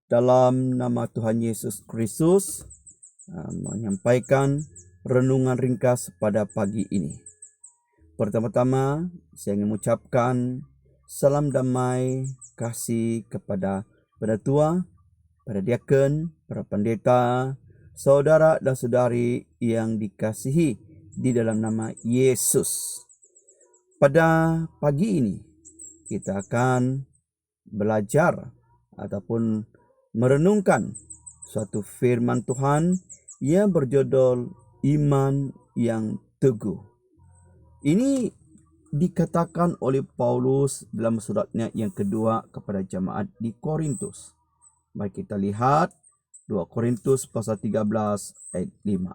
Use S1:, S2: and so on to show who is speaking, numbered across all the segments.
S1: Dalam nama Tuhan Yesus Kristus, menyampaikan renungan ringkas pada pagi ini. Pertama-tama, saya ingin mengucapkan salam damai kasih kepada penatua, para diaken, para pendeta, saudara dan saudari yang dikasihi di dalam nama Yesus. Pada pagi ini, kita akan belajar ataupun merenungkan suatu firman Tuhan yang berjudul Iman yang Teguh. Ini dikatakan oleh Paulus dalam suratnya yang kedua kepada jemaat di Korintus. Mari kita lihat 2 Korintus pasal 13 ayat 5.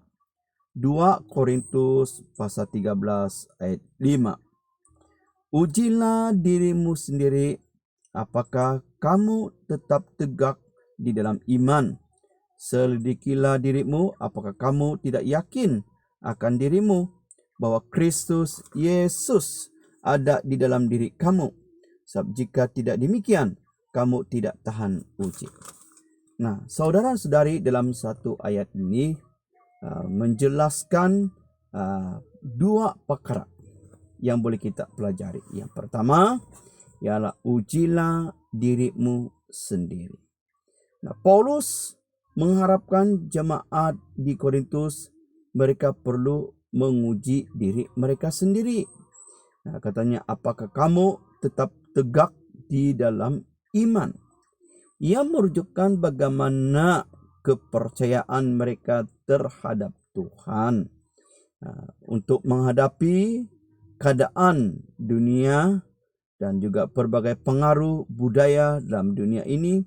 S1: 2 Korintus pasal 13 ayat 5. Ujilah dirimu sendiri, apakah kamu tetap tegak di dalam iman. Selidikilah dirimu, apakah kamu tidak yakin akan dirimu bahwa Kristus Yesus ada di dalam diri kamu. Sebab jika tidak demikian, kamu tidak tahan uji. Nah, saudara-saudari, dalam satu ayat ini menjelaskan dua perkara yang boleh kita pelajari. Yang pertama ialah ujilah dirimu sendiri. Nah, Paulus mengharapkan jemaat di Korintus mereka perlu menguji diri mereka sendiri. Nah, katanya, apakah kamu tetap tegak di dalam iman? Ia merujukkan bagaimana kepercayaan mereka terhadap Tuhan untuk menghadapi keadaan dunia dan juga berbagai pengaruh budaya dalam dunia ini.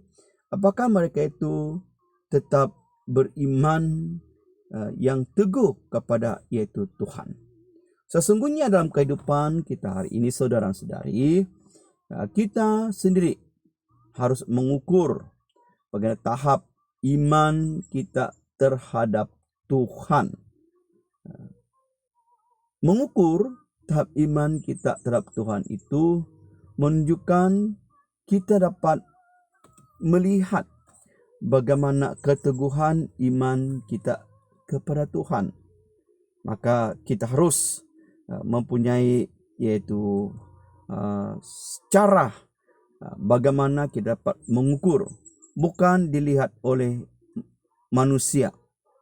S1: Apakah mereka itu tetap beriman yang teguh kepada yaitu Tuhan? Sesungguhnya dalam kehidupan kita hari ini, saudara-saudari, kita sendiri harus mengukur bagaimana tahap iman kita terhadap Tuhan. Mengukur tahap iman kita terhadap Tuhan itu menunjukkan kita dapat melihat bagaimana keteguhan iman kita kepada Tuhan. Maka kita harus mempunyai yaitu cara bagaimana kita dapat mengukur, bukan dilihat oleh manusia,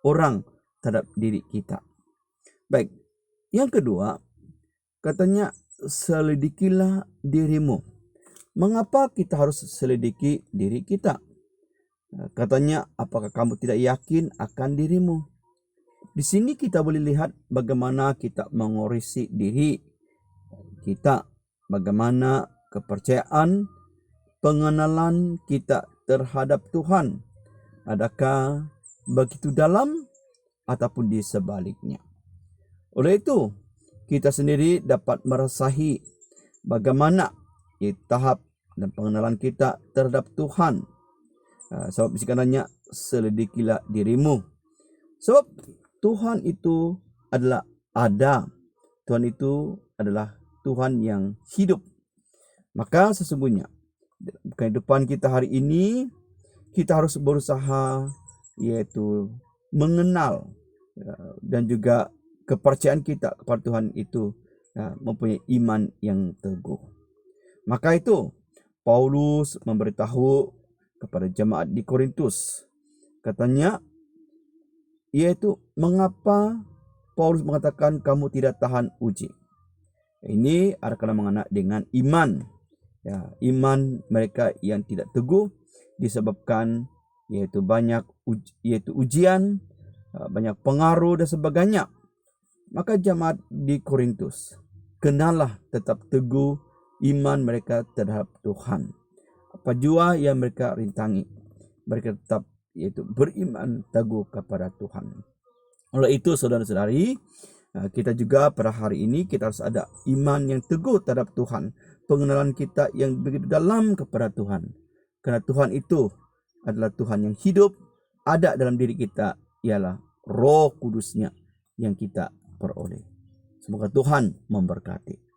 S1: orang terhadap diri kita. Baik, yang kedua, katanya selidikilah dirimu. Mengapa kita harus selidiki diri kita? Katanya, apakah kamu tidak yakin akan dirimu? Di sini kita boleh lihat bagaimana kita mengorisi diri kita, bagaimana kepercayaan, pengenalan kita terhadap Tuhan. Adakah begitu dalam ataupun di sebaliknya? Oleh itu, kita sendiri dapat merasahi bagaimana tahap dan pengenalan kita terhadap Tuhan. Sebab sebenarnya selidikilah dirimu. Sebab Tuhan itu adalah ada. Tuhan itu adalah Tuhan yang hidup. Maka sesungguhnya kehidupan kita hari ini, kita harus berusaha yaitu mengenal dan juga kepercayaan kita kepada Tuhan itu mempunyai iman yang teguh. Maka itu Paulus memberitahu kepada jemaat di Korintus. Katanya, yaitu mengapa Paulus mengatakan kamu tidak tahan uji. Ini adalah mengenai dengan iman. Iman mereka yang tidak teguh disebabkan yaitu banyak ujian, banyak pengaruh dan sebagainya. Maka jemaat di Korintus, kenallah tetap teguh iman mereka terhadap Tuhan. Apa jua yang mereka rintangi, mereka tetap yaitu beriman teguh kepada Tuhan. Oleh itu, saudara-saudari, kita juga pada hari ini kita harus ada iman yang teguh terhadap Tuhan, pengenalan kita yang begitu dalam kepada Tuhan. Karena Tuhan itu adalah Tuhan yang hidup, ada dalam diri kita, ialah Roh Kudusnya yang kita peroleh. Semoga Tuhan memberkati.